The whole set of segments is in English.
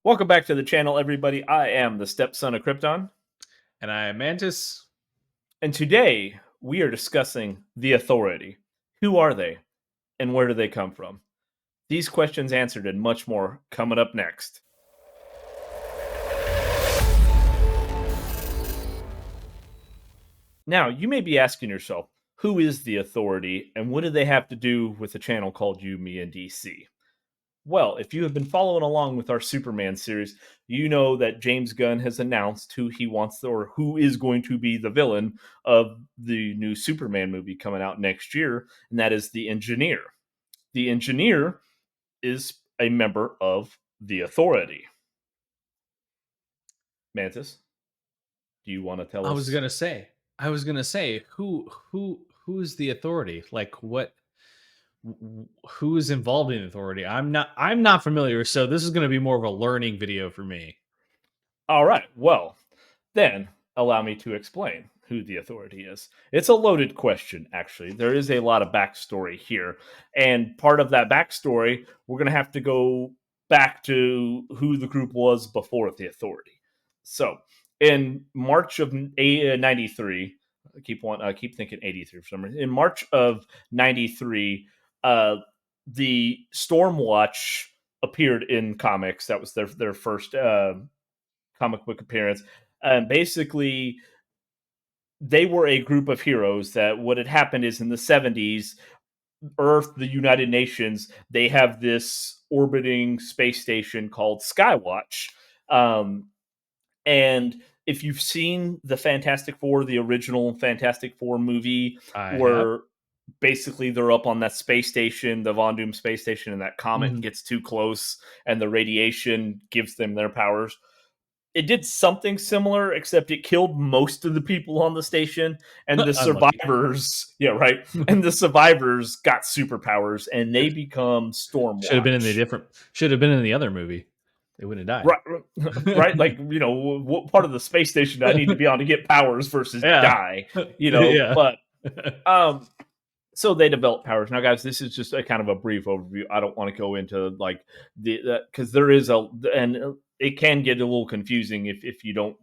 Welcome back to the channel, everybody. I am the stepson of Krypton, And I am Mantis. and today we are discussing the Authority. Who are they, and where do they come from? These questions answered and much more coming up next. Now, you may be asking yourself, who is the Authority, and what do they have to do with a channel called You, Me, and DC? Well, if you have been following along with our Superman series, you know that James Gunn has announced who he wants or who is going to be the villain of the new Superman movie coming out next year, and that is the Engineer. The Engineer is a member of the Authority. Mantis, do you want to tell I was us? gonna say, I was gonna say, who's the authority? Like what? Who is involved in authority? I'm not familiar, so this is gonna be more of a learning video for me. All right, well, then allow me to explain who the Authority is. It's a loaded question, actually. There is a lot of backstory here. And part of that backstory, we're going to have to go back to who the group was before the Authority. So, in March of 93, I keep thinking 83 for some reason. In March of 93, uh, the Stormwatch appeared in comics. That was their first comic book appearance. And basically, they were a group of heroes that what had happened is in the 70s, Earth, the United Nations, they have this orbiting space station called Skywatch. Um, and if you've seen the Fantastic Four, the original Fantastic Four movie, I have. where basically they're up on that space station, the Von Doom space station, and that comet Mhm. gets too close and the radiation gives them their powers, it did something similar, except it killed most of the people on the station, and the Unlucky. survivors, yeah, right, and the survivors got superpowers, and they become Should have been in the Stormwatch. different. Should have been in the other movie. They wouldn't have died. Right, right, like what part of the space station do I need to be on to get powers versus Yeah. die, Yeah. But um, so they develop powers. Now, guys, this is just a kind of a brief overview. I don't want to go into like because there is and it can get a little confusing if you don't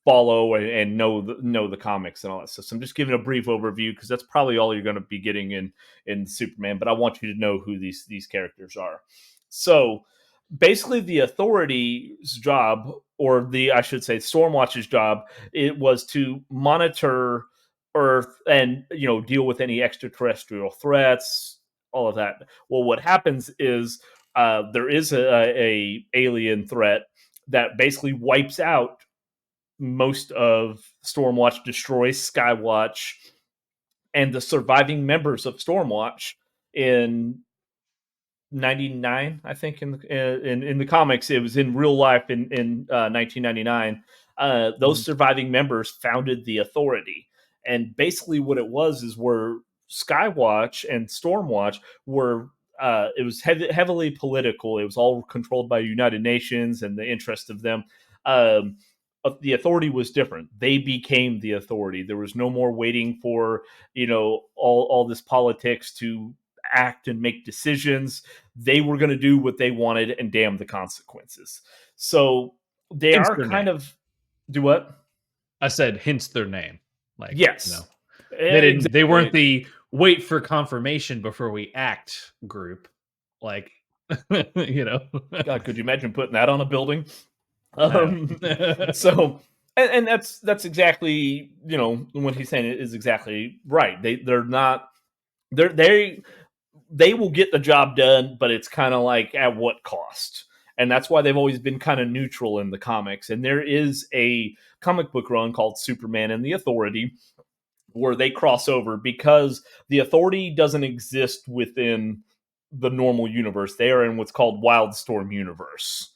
follow and know the comics and all that stuff. So I'm just giving a brief overview because that's probably all you're going to be getting in Superman. But I want you to know who these characters are. So basically, the Authority's job, or the I should say, Stormwatch's job, it was to monitor Earth and deal with any extraterrestrial threats, all of that. Well, what happens is there is a alien threat that basically wipes out most of Stormwatch, destroys Skywatch, and the surviving members of Stormwatch in 99, I think in the comics. It was in real life in 1999. Those Mhm. surviving members founded the Authority, and basically what it was is where Skywatch and Stormwatch were. It was heavily political. It was all controlled by United Nations and the interest of them. The Authority was different. They became the Authority. There was no more waiting for all this politics to act and make decisions. They were going to do what they wanted and damn the consequences. So they Hence are their kind name. of do what? I said hence their name. Like, Yes, they weren't exactly. the wait for confirmation before we act group. Like, you know. God, could you imagine putting that on a building? Yeah. Um, so, and that's exactly what he's saying is exactly right. They're not they will get the job done, but it's kind of like at what cost? And that's why they've always been kind of neutral in the comics. And there is a comic book run called Superman and the Authority where they cross over because the Authority doesn't exist within the normal universe. They are in what's called Wildstorm universe.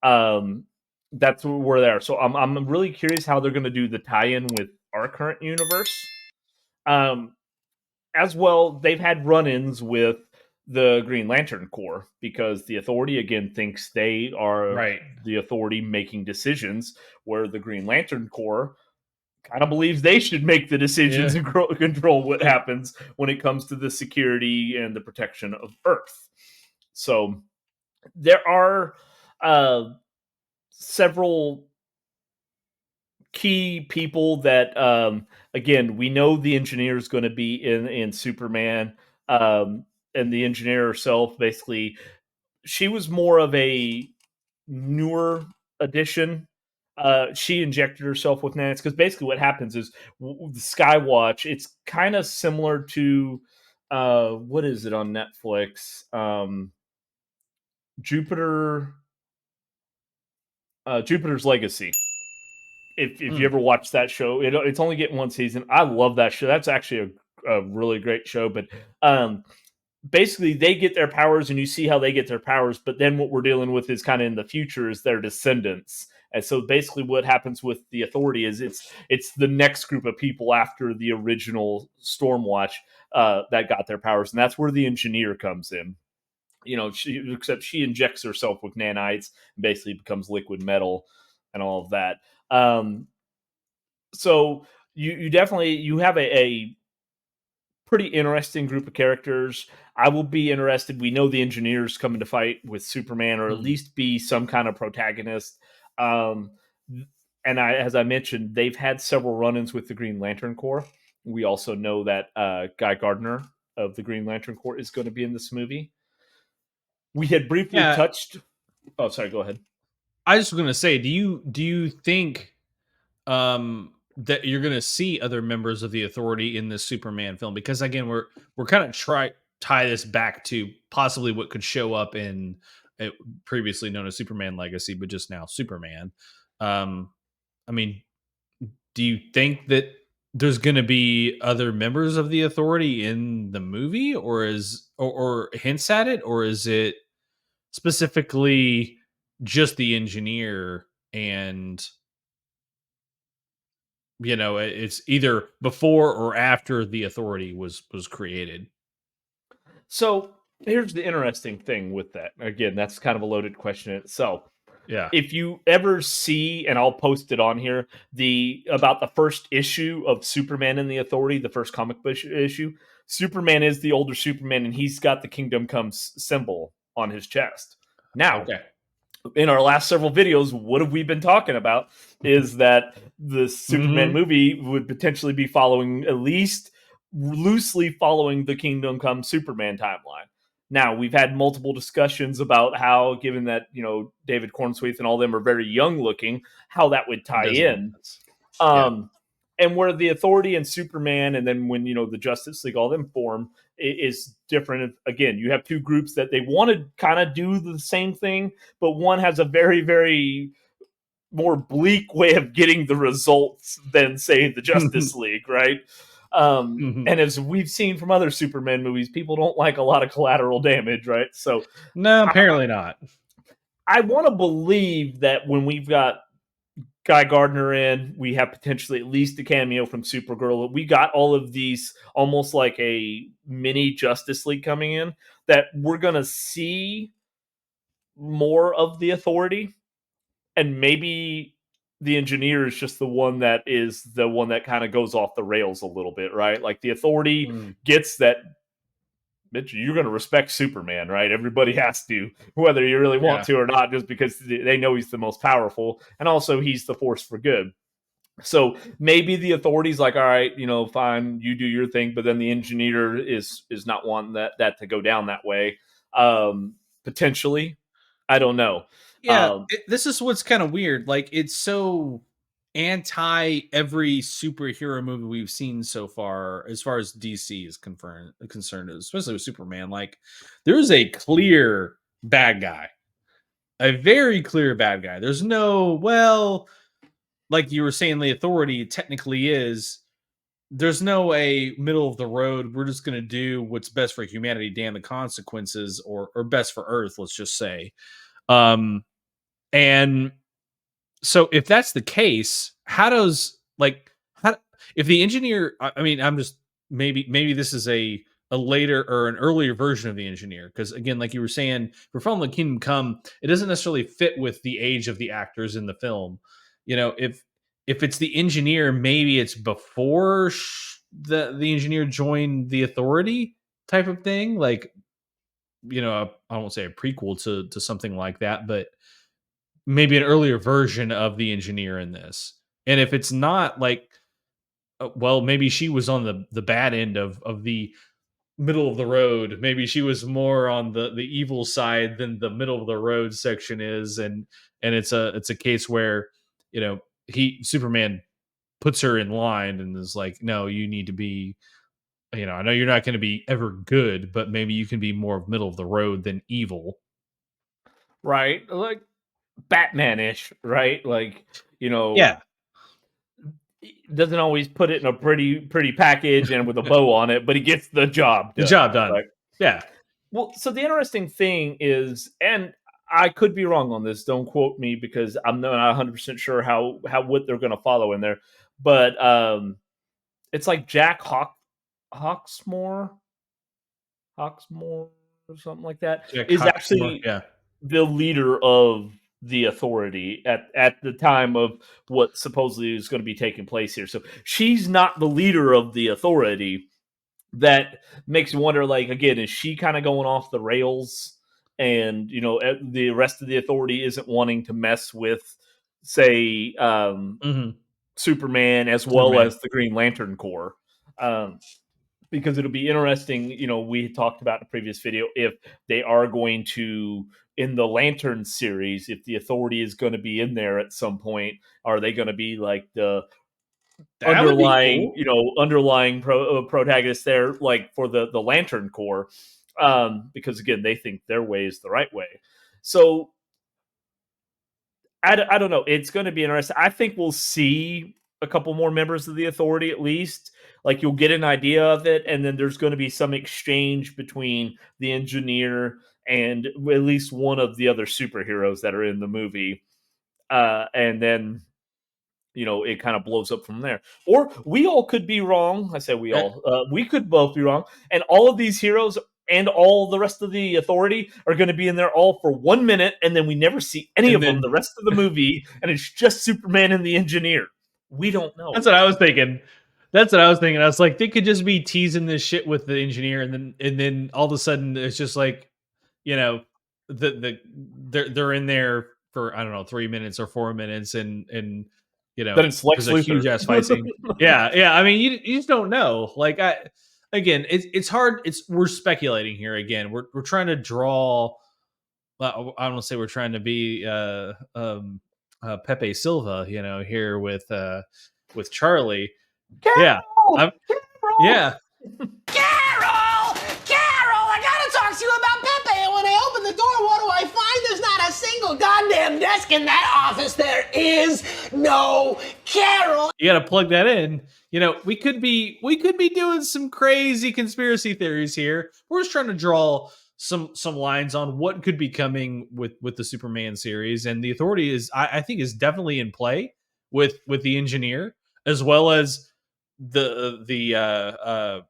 Um, that's where they are. So I'm really curious how they're going to do the tie-in with our current universe. Um, as well, they've had run-ins with the Green Lantern Corps because the Authority again thinks they are Right. the Authority making decisions, where the Green Lantern Corps kind of believes they should make the decisions Yeah. and control what happens when it comes to the security and the protection of Earth. So there are several key people that again, we know the engineer is going to be in Superman, um and the engineer herself, basically she was more of a newer addition. She injected herself with nanites because basically what happens is the Skywatch. It's kind of similar to what is it on Netflix? Jupiter, Jupiter's Legacy. If you Mm. ever watched that show, it's only getting one season. I love that show. That's actually a really great show. But um, basically they get their powers and you see how they get their powers, but then what we're dealing with is kind of in the future is their descendants. And so basically what happens with the authority is it's the next group of people after the original Stormwatch that got their powers, and that's where the engineer comes in. Except she injects herself with nanites and basically becomes liquid metal and all of that. Um, so you definitely you have a pretty interesting group of characters. I will be interested. We know the engineers coming to fight with Superman, or at Mm. least be some kind of protagonist. Um, and as I mentioned, they've had several run-ins with the Green Lantern Corps. We also know that Guy Gardner of the Green Lantern Corps is going to be in this movie. We had briefly Yeah, touched. Oh, sorry. Go ahead. I just was gonna say, do you think that you're gonna see other members of the Authority in this Superman film? Because again, we're kind of try tie this back to possibly what could show up in it, previously known as Superman Legacy, but just now Superman. Um, I mean, do you think that there's going to be other members of the Authority in the movie, or hints at it, or is it specifically just the engineer? And it's either before or after the Authority was created. So here's the interesting thing with that. Again, that's kind of a loaded question in itself. Yeah. If you ever see, and I'll post it on here, the about the first issue of Superman and the Authority, the first comic book issue, Superman is the older Superman, and he's got the Kingdom Comes symbol on his chest. Now, Okay. in our last several videos, what have we been talking about? Is that the Superman Hmm. movie would potentially be following, at least loosely following, the Kingdom Come Superman timeline. Now, we've had multiple discussions about how, given that, David Cornsweet and all them are very young looking, how that would It tie doesn't make in. sense. Yeah. Um, and where the Authority and Superman, and then when the Justice League, all them form, is different. Again, you have two groups that they want to kind of do the same thing, but one has a very, very more bleak way of getting the results than, say, the Justice League, right? Mhm. And as we've seen from other Superman movies, people don't like a lot of collateral damage, right? So No, I, apparently not. I want to believe that when we've got Guy Gardner in, we have potentially at least a cameo from Supergirl. We got all of these almost like a mini Justice League coming in, that we're going to see more of the Authority, and maybe the engineer is just the one that kind of goes off the rails a little bit, right? Like the Authority Mm. gets that, Mitch, you're going to respect Superman, right? Everybody has to, whether you really want Yeah. to or not, just because they know he's the most powerful, and also he's the force for good. So maybe the Authority's like, all right, fine, you do your thing, but then the engineer is not wanting that to go down that way. Potentially, I don't know. Yeah, Um, this is what's kind of weird. Like, it's so anti every superhero movie we've seen so far as DC is concerned, especially with Superman. Like, there's a clear bad guy, a very clear bad guy. There's no, well, like you were saying, the Authority technically is. There's no a middle of the road. We're just going to do what's best for humanity, damn the consequences, or best for Earth. Let's just say. Um, and so if that's the case, how does like how if the engineer? I mean, I'm just maybe this is a later or an earlier version of the engineer, because again, like you were saying, for From the Kingdom Come, it doesn't necessarily fit with the age of the actors in the film. If it's the engineer, maybe it's before the engineer joined the Authority type of thing. Like, I won't say a prequel to something like that, but maybe an earlier version of the engineer in this. And if it's not like, well, maybe she was on the bad end of the middle of the road. Maybe she was more on the evil side than the middle of the road section is, and it's a case where, you know, he Superman puts her in line and is like, no, you need to be, you know, I know you're not going to be ever good, but maybe you can be more middle of the road than evil. right? Like Batman-ish, right? Like, you know, Yeah, he doesn't always put it in a pretty package and with a bow on it, but he gets the job the done, job done. right? Yeah, Well, so the interesting thing is, and I could be wrong on this. Don't quote me because I'm not 100% sure how what they're going to follow in there. But it's like Hawksmore, Hawksmore, or something like that, Jack is Hawksmore. actually Yeah, the leader of the authority at the time of what supposedly is going to be taking place here. So she's not the leader of the authority. That makes me wonder, like, again, is she kind of going off the rails? And the rest of the authority isn't wanting to mess with, say, hmm, Superman as well Superman. as the Green Lantern Corps. Um, because it'll be interesting. We talked about in the previous video if they are going to, in the Lantern series, if the Authority is going to be in there at some point. Are they going to be like the That would be cool. underlying protagonist there, like for the Lantern Corps, because again they think their way is the right way. So I don't know. It's going to be interesting. I think we'll see a couple more members of the Authority at least. Like you'll get an idea of it, and then there's going to be some exchange between the engineer and at least one of the other superheroes that are in the movie. And then it kind of blows up from there. Or we all could be wrong. I say we Eh, all. We could both be wrong, and all of these heroes and all the rest of the Authority are going to be in there all for 1 minute, and then we never see any And of them then the rest of the movie, and it's just Superman and the Engineer. We don't that's know. what I was thinking. That's what I was thinking. I was like, they could just be teasing this shit with the engineer, and then all of a sudden it's just like, you know, they're in there for, I don't know, 3 minutes or 4 minutes, and Then it's there's Lex a huge Luthor. ass fight scene. Yeah, yeah. I mean, you just don't know. Like, again, it's hard. We're speculating here again. We're trying to draw. Well, I don't want to say we're trying to be Pepe Silva, here with Charlie. Yeah, Carol, I'm yeah. Carol! Carol! I gotta talk to you about Pepe. And when I open the door, what do I find? There's not a single goddamn desk in that office. There is no Carol. You got to plug that in. We could be doing some crazy conspiracy theories here. We're just trying to draw some lines on what could be coming with the Superman series, and the Authority is, I think, is definitely in play with the engineer, as well as the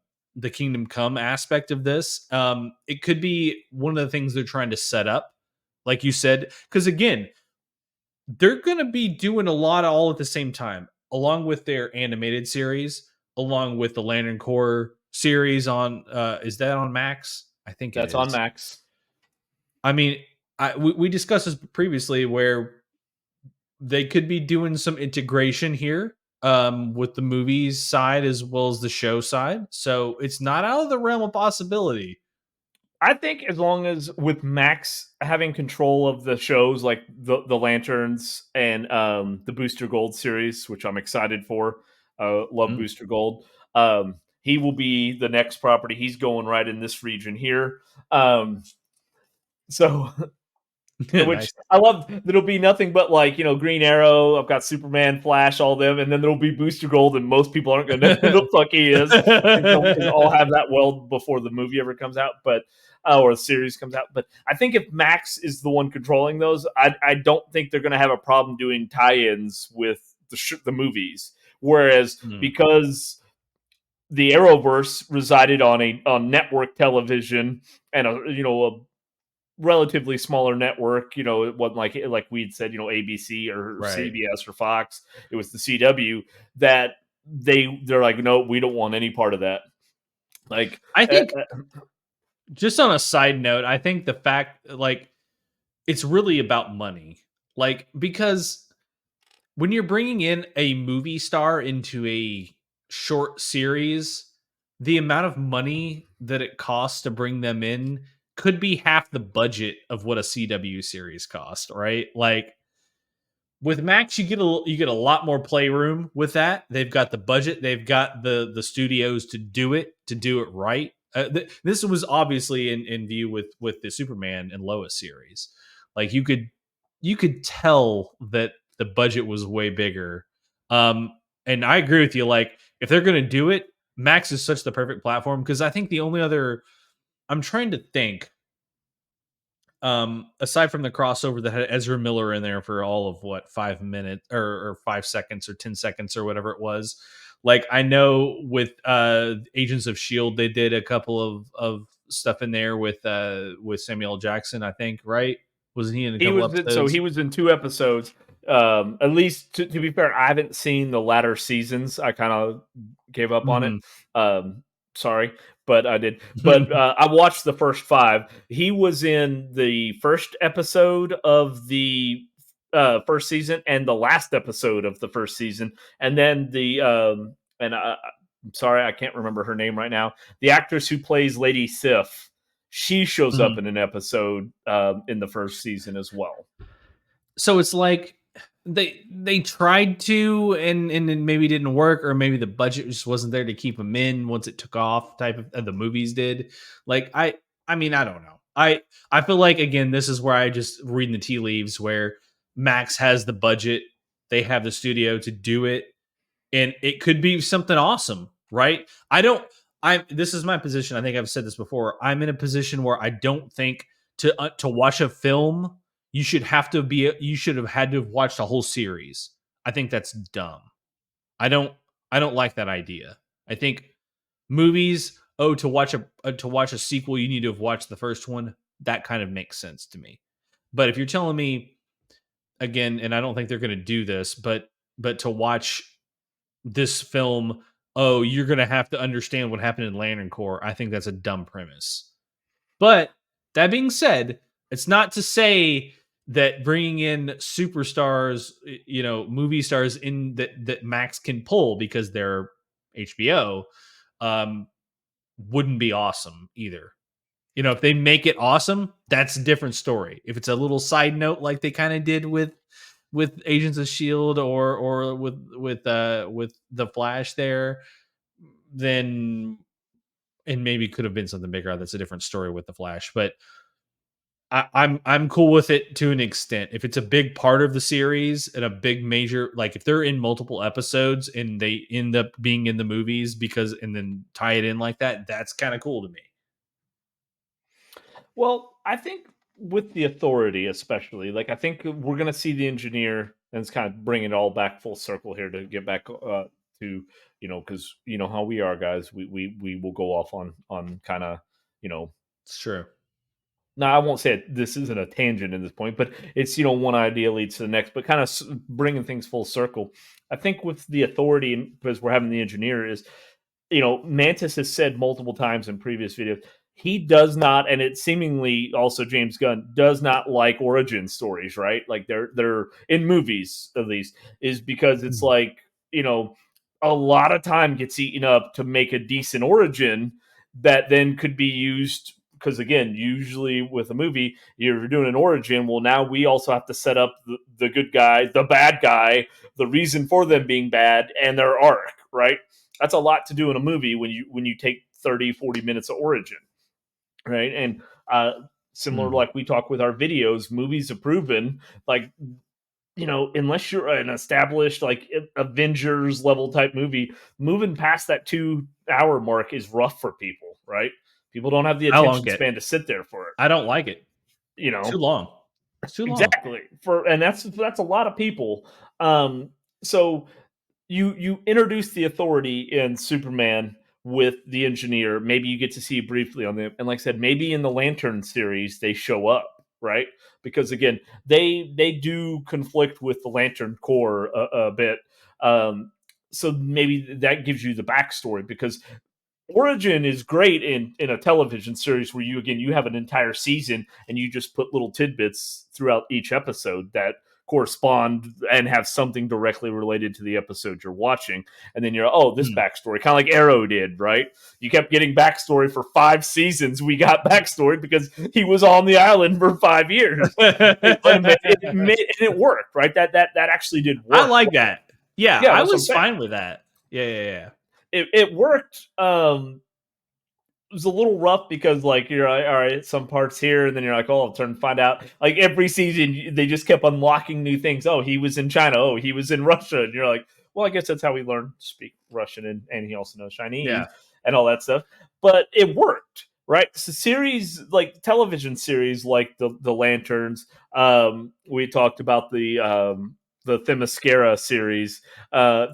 Kingdom Come aspect of this. It could be one of the things they're trying to set up, like you said, because again, they're going to be doing a lot all at the same time, along with their animated series, along with the Lantern Corps series on, is that on Max? I think it that's on is. Max. I mean, we discussed this previously where they could be doing some integration here, with the movies side as well as the show side. So it's not out of the realm of possibility. I think as long as with Max having control of the shows like the Lanterns and the Booster Gold series, which I'm excited for, love Mm. Booster Gold. He will be the next property. He's going right in this region here. So which Nice. I love. There'll be nothing but like Green Arrow. I've got Superman, Flash, all them, and then there'll be Booster Gold, and most people aren't going to know who the fuck he is until because I'll have that well before the movie ever comes out, but or the series comes out. But I think if Max is the one controlling those, I don't think they're going to have a problem doing tie-ins with the movies. Whereas Mm, because the Arrowverse resided on network television and a relatively smaller network. It wasn't like we'd said, ABC or right. CBS or Fox. It was the CW that they're like, no, we don't want any part of that. Like, I uh, think, just on a side note, I think the fact, like, it's really about money. Like, because when you're bringing in a movie star into a short series, the amount of money that it costs to bring them in could be half the budget of what a CW series cost, right? Like, with Max, you get a lot more playroom with that. They've got the budget, they've got the studios to do it right. This was obviously in view with the Superman and Lois series. Like, you could tell that the budget was way bigger. And I agree with you. Like, if they're gonna do it, Max is such the perfect platform, because I think the only other, I'm trying to think, aside from the crossover that had Ezra Miller in there for all of what, 5 minutes or 5 seconds or 10 seconds or whatever it was. Like, I know with Agents of Shield, they did a couple of stuff in there with Samuel L. Jackson, I think, right? Wasn't he in a He couple was so episodes? he was in 2 episodes. At least to be fair, I haven't seen the latter seasons. I kind of gave up on it. Mhm. Sorry, but I did. But I watched the first 5. He was in the first episode of the first season and the last episode of the first season, and then I'm sorry, I can't remember her name right now. The actress who plays Lady Sif, she shows up Mhm. in an episode in the first season as well. So it's like they tried to, and it maybe didn't work, or maybe the budget just wasn't there to keep them in once it took off, type of, the movies did. Like, I mean, I don't know. I feel like, again, this is where I just reading the tea leaves, where Max has the budget, they have the studio to do it, and it could be something awesome, right? I don't. I This is my position. I think I've said this before. I'm in a position where I don't think to watch a film, you should have had to have watched a whole series. I think that's dumb. I don't I don't like that idea. I think movies, oh, to watch a sequel, you need to have watched the first one. That kind of makes sense to me. But if you're telling me, again, and I don't think they're going to do this, but to watch this film, oh, you're going to have to understand what happened in Lantern Corps, I think that's a dumb premise. But that being said, it's not to say that bringing in superstars, movie stars in that Max can pull because they're HBO, um, wouldn't be awesome either. If they make it awesome, that's a different story. If it's a little side note like they kind of did with Agents of Shield, or with the Flash there, then, and maybe could have been something bigger. That's a different story with the Flash, but I'm cool with it to an extent. If it's a big part of the series and a big major, like if they're in multiple episodes and they end up being in the movies, and then tie it in like that, that's kind of cool to me. Well, I think with the Authority, especially, like I think we're going to see the Engineer, and it's kind of bring it all back full circle here to get back to because you know how we are, guys. We will go off on kind of you know. It's true. Now, I won't say this isn't a tangent in this point, but it's one idea leads to the next, but kind of bringing things full circle. I think with the Authority, because we're having the Engineer, is Mantis has said multiple times in previous videos, he does not, and it's seemingly also James Gunn does not like origin stories, right? Like they're in movies at least, is because it's Mhm. like, a lot of time gets eaten up to make a decent origin that then could be used. Because again, usually with a movie, you're doing an origin. Well, now we also have to set up the good guy, the bad guy, the reason for them being bad, and their arc, right? That's a lot to do in a movie when you take 30-40 minutes of origin, right? And similar to Mhm. like we talk with our videos, movies have proven, like, unless you're an established like Avengers level type movie, moving past that 2 hour mark is rough for people, right? People don't have the I don't attention get. span to sit there for it, I don't like it. you Too know. long. It's too long. Exactly. And that's a lot of people. So you introduce the Authority in Superman with the Engineer. Maybe you get to see briefly on them, and like I said, maybe in the Lantern series they show up, right? Because again, they do conflict with the Lantern Corps a bit. So maybe that gives you the backstory, because Origin is great in a television series where you have an entire season and you just put little tidbits throughout each episode that correspond and have something directly related to the episode you're watching. And then you're, this backstory, kind of like Arrow did, right? You kept getting backstory for 5 seasons. We got backstory because he was on the island for 5 years. It worked, right? That actually did work. I like that. Yeah, I was fine with that. Yeah. It worked. It was a little rough because like you're like, all right, some parts here, and then you're like, I'll turn and find out. Like every season, they just kept unlocking new things. Oh, he was in China. Oh, he was in Russia, and you're like, well, I guess that's how we learn to speak Russian, and he also knows Chinese and all that stuff. But it worked, right? So series like television series like the Lanterns. We talked about the Themyscira series.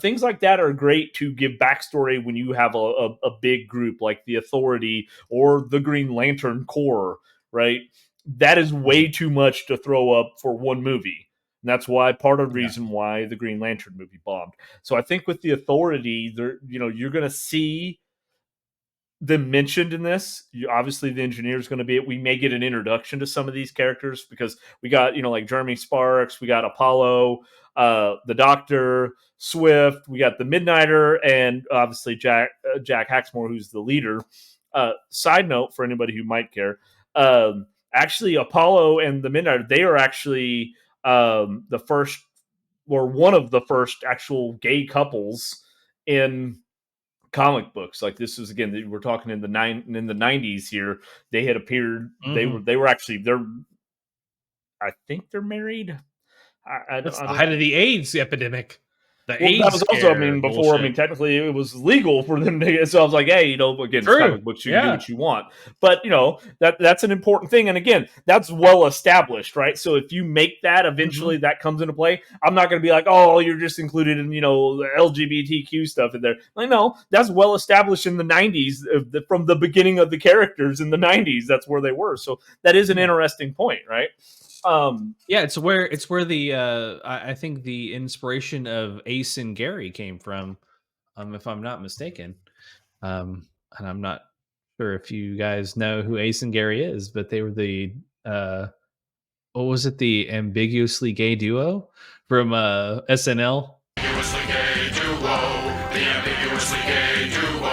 Things like that are great to give backstory when you have a big group like the Authority or the Green Lantern Corps, right? That is way too much to throw up for one movie. And that's why part of the reason why the Green Lantern movie bombed. So I think with the Authority, you're going to see them mentioned in this. Obviously, the engineer is going to be it. We may get an introduction to some of these characters because we got like Jeremy Sparks, we got Apollo, the Doctor, Swift, we got the Midnighter, and obviously Jack Haxmore, who's the leader. Side note for anybody who might care, actually Apollo and the Midnighter, they are actually the first or one of the first actual gay couples in comic books. Like this is again, we're talking in the 90s here. They had appeared. They were actually I think they're married. That's ahead of the AIDS epidemic. That was also, before. Technically, it was legal for them to. So I was like, hey, again, it's comic books, you can do what you want. But that's an important thing, and again, that's well established, right? So if you make that eventually, that comes into play. I'm not going to be like, oh, you're just included in the LGBTQ stuff in there. Like, no, that's well established in the 90s, from the beginning of the characters in the 90s. That's where they were. So that is an interesting point, right? It's where the I think the inspiration of Ace and Gary came from, if I'm not mistaken. And I'm not sure if you guys know who Ace and Gary is, but they were the what was it, the ambiguously gay duo from SNL. Ambiguously gay duo, the ambiguously gay duo.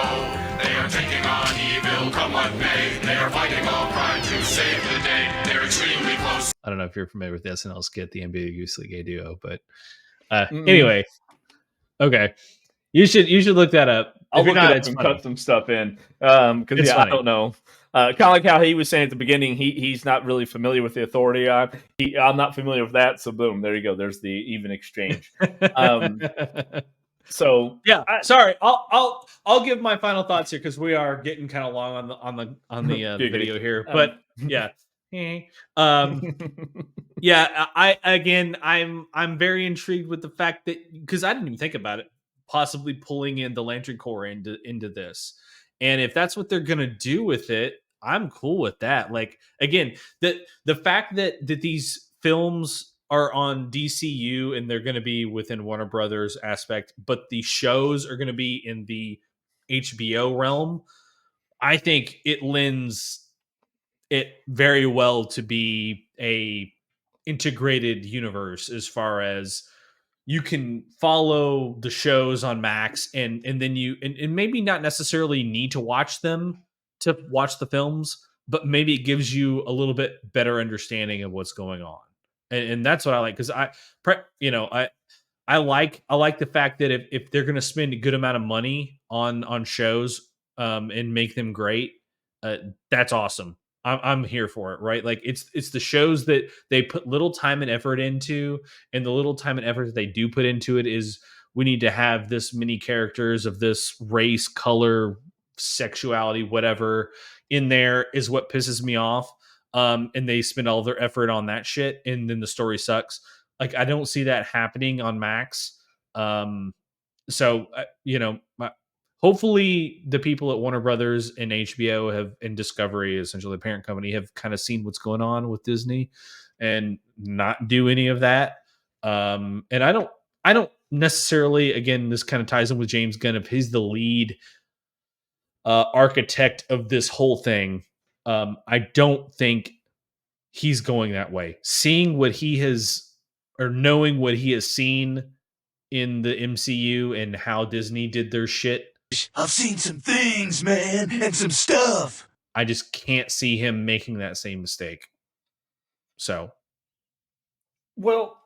They are taking on evil, come what may. They are fighting all crime to save the day. They're extremely close. I don't know if you're familiar with the SNL skit, the ambiguously gay duo, but anyway, okay, you should look that up. I'll look it up and cut some stuff in because I don't know. Kind of like how he was saying at the beginning, he's not really familiar with the Authority. I'm not familiar with that, so boom, there you go. There's the even exchange. So yeah, sorry, I'll give my final thoughts here because we are getting kind of long on the video here, but yeah. I'm very intrigued with the fact that, because I didn't even think about it, possibly pulling in the Lantern Corps into this, and if that's what they're gonna do with it, I'm cool with that. Like, again, the fact that these films are on DCU and they're going to be within Warner Brothers aspect, but the shows are going to be in the HBO realm, I think it lends it very well to be a integrated universe, as far as you can follow the shows on Max and then you and maybe not necessarily need to watch them to watch the films, but maybe it gives you a little bit better understanding of what's going on. And that's what I like, because I like the fact that if they're going to spend a good amount of money on shows and make them great, that's awesome. I'm here for it, right? Like it's the shows that they put little time and effort into, and the little time and effort that they do put into it is, we need to have this many characters of this race, color, sexuality, whatever in there, is what pisses me off. And they spend all their effort on that shit, and then the story sucks. Like, I don't see that happening on Max. Hopefully the people at Warner Brothers and HBO and Discovery, essentially the parent company, have kind of seen what's going on with Disney and not do any of that. And I don't necessarily, again, this kind of ties in with James Gunn, if he's the lead architect of this whole thing. I don't think he's going that way. Seeing what he has or knowing what he has seen in the MCU and how Disney did their shit. I've seen some things, man, and some stuff. I just can't see him making that same mistake. So, Well,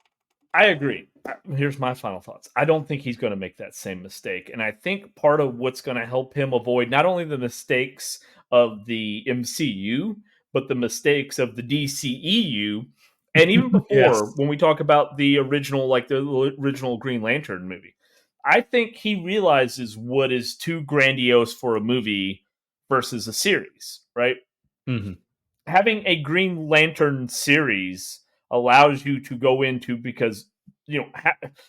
I agree. Here's my final thoughts. I don't think he's going to make that same mistake. And I think part of what's going to help him avoid not only the mistakes of the MCU, but the mistakes of the DCEU. And even before, Yes. when we talk about the original, like the original Green Lantern movie, I think he realizes what is too grandiose for a movie versus a series, right? Mhm. Having a Green Lantern series allows you to go into, because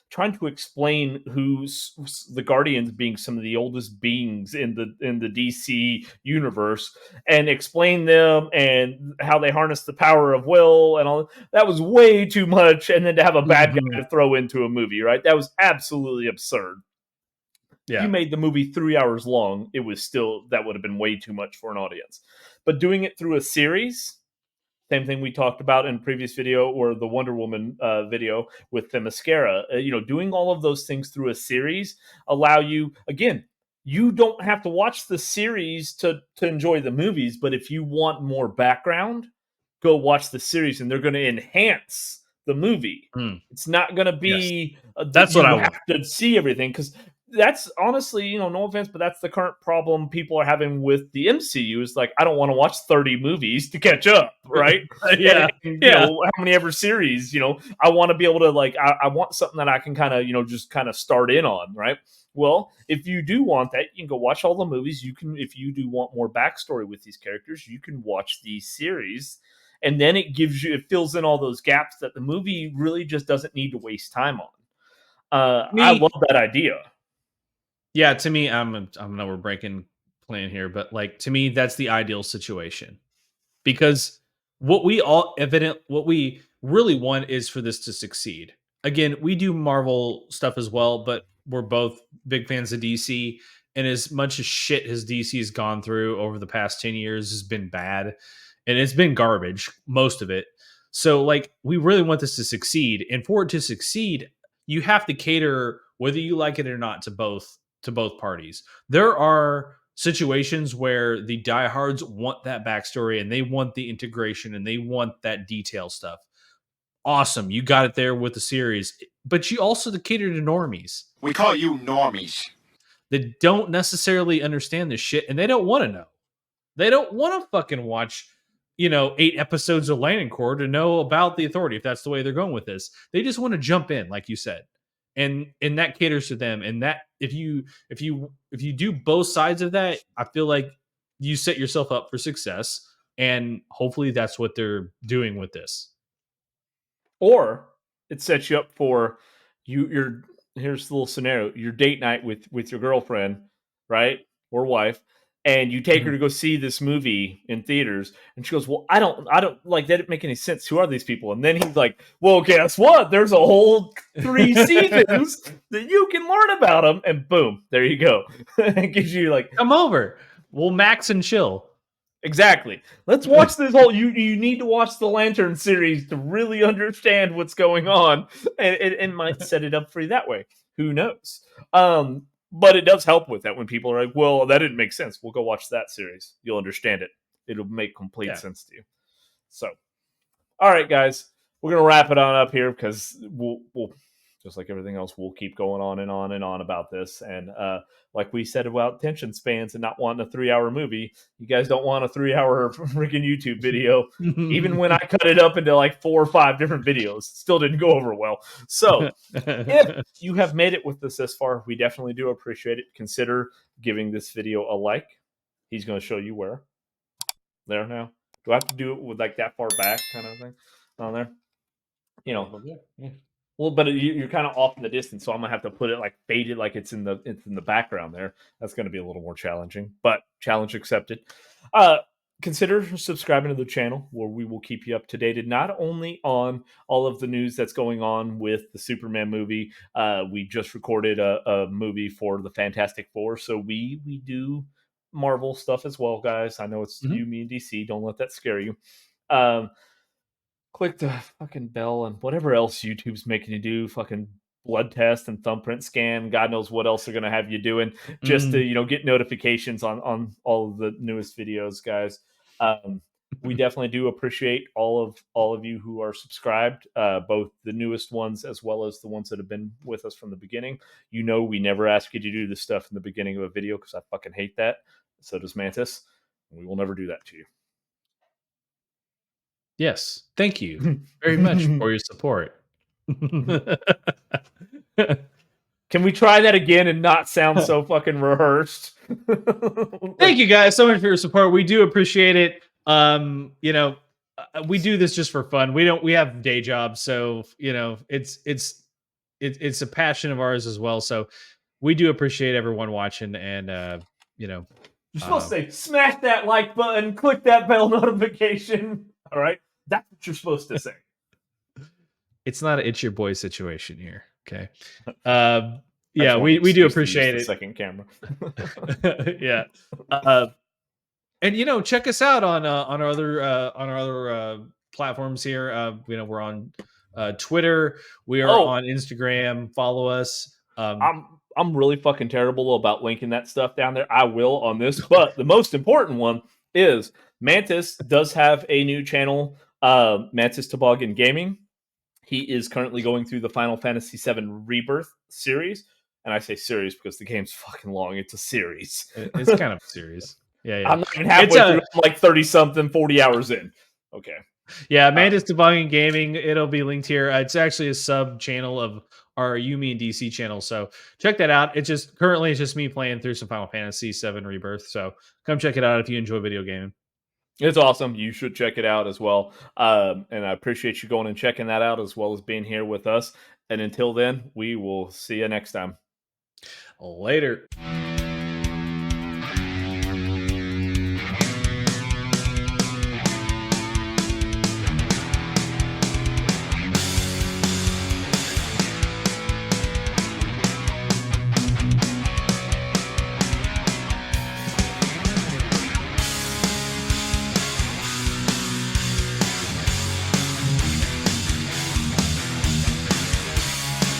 trying to explain who's the Guardians being some of the oldest beings in the DC universe, and explain them and how they harness the power of will and all that was way too much. And then to have a bad guy to throw into a movie, right? That was absolutely absurd. Yeah. You made the movie 3 hours long, it was still, that would have been way too much for an audience. But doing it through a series, same thing we talked about in previous video, or the Wonder Woman video with the mascara, doing all of those things through a series allow you, again, you don't have to watch the series to enjoy the movies, but if you want more background, go watch the series, and they're going to enhance the movie. It's not going to be That's what I you want. have to see everything, because that's honestly, no offense, but that's the current problem people are having with the MCU, is like, I don't want to watch 30 movies to catch up, right? Yeah. And how many ever series, I want to be able to, like, I want something that I can kind of, just kind of start in on, right? Well, if you do want that, you can go watch all the movies. You can, if you do want more backstory with these characters, you can watch these series. And then it fills in all those gaps that the movie really just doesn't need to waste time on. I love that idea. Yeah, to me, I know we're breaking plan here, but like, to me, that's the ideal situation, because what we really want is for this to succeed. Again, we do Marvel stuff as well, but we're both big fans of DC. And as much as shit as DC has gone through over the past 10 years has been bad, and it's been garbage, most of it. So, like, we really want this to succeed. And for it to succeed, you have to cater, whether you like it or not, to both parties. There are situations where the diehards want that backstory and they want the integration and they want that detail stuff. Awesome, you got it there with the series, but you also cater to normies. We call you normies. That don't necessarily understand this shit, and they don't want to know. They don't want to fucking watch, 8 episodes of Landing Core to know about the Authority, if that's the way they're going with this. They just want to jump in, like you said. And that caters to them. And that, if you do both sides of that, I feel like you set yourself up for success. And hopefully that's what they're doing with this. Or it sets you up for here's the little scenario: your date night with your girlfriend, right, or wife, and you take her to go see this movie in theaters, and she goes, well, I don't like, that didn't make any sense. Who are these people? And then he's like, well, guess what? There's a whole 3 seasons that you can learn about them, and boom, there you go. It gives you, like, come over, we'll max and chill. Exactly. Let's watch this whole. You need to watch the Lantern series to really understand what's going on, and might set it up for you that way. Who knows? But it does help with that when people are like, "Well, that didn't make sense." We'll go watch that series. You'll understand it. It'll make complete sense to you. So, all right, guys, we're gonna wrap it on up here, because we'll just like everything else, we'll keep going on and on and on about this. And like we said about attention spans and not wanting a 3-hour movie, you guys don't want a 3-hour freaking YouTube video. Even when I cut it up into like 4 or 5 different videos, still didn't go over well. So if you have made it with us this far, we definitely do appreciate it. Consider giving this video a like. He's going to show you where. There now. Do I have to do it with like that far back kind of thing on there? Well, but you're kind of off in the distance, so I'm gonna have to put it like faded, like it's in the background there. That's going to be a little more challenging, but challenge accepted. Consider subscribing to the channel, where we will keep you up to date, not only on all of the news that's going on with the Superman movie. We just recorded a movie for the Fantastic Four, so we do Marvel stuff as well, guys. I know it's you, me, and DC. Don't let that scare you. click the fucking bell and whatever else YouTube's making you do, fucking blood test and thumbprint scan. God knows what else they're gonna have you doing just to get notifications on all of the newest videos, guys. We definitely do appreciate all of you who are subscribed, both the newest ones as well as the ones that have been with us from the beginning. We never ask you to do this stuff in the beginning of a video because I fucking hate that. So does Mantis. We will never do that to you. Yes. Thank you very much for your support. Can we try that again and not sound so fucking rehearsed? Thank you guys so much for your support. We do appreciate it. We do this just for fun. We have day jobs, so it's a passion of ours as well. So we do appreciate everyone watching, and You're supposed to say, smash that like button, click that bell notification. All right? That's what you're supposed to say. It's not an it's your boy situation here. Okay. Yeah, we do appreciate it. Second camera. Yeah. And check us out on our other platforms here. We're on Twitter. We are on Instagram. Follow us. I'm really fucking terrible about linking that stuff down there. I will on this, but the most important one is Mantis does have a new channel, Mantis Toboggan Gaming. He is currently going through the Final Fantasy VII Rebirth series. And I say series because the game's fucking long. It's a series. It's kind of a series. Yeah. I'm not even halfway through. I'm like 30-something, 40 hours in. Okay. Yeah, Mantis Toboggan Gaming. It'll be linked here. It's actually a sub channel of our Yumi and DC channel. So check that out. It's just me playing through some Final Fantasy VII Rebirth. So come check it out if you enjoy video gaming. It's awesome. You should check it out as well. And I appreciate you going and checking that out as well as being here with us. And until then, we will see you next time. Later.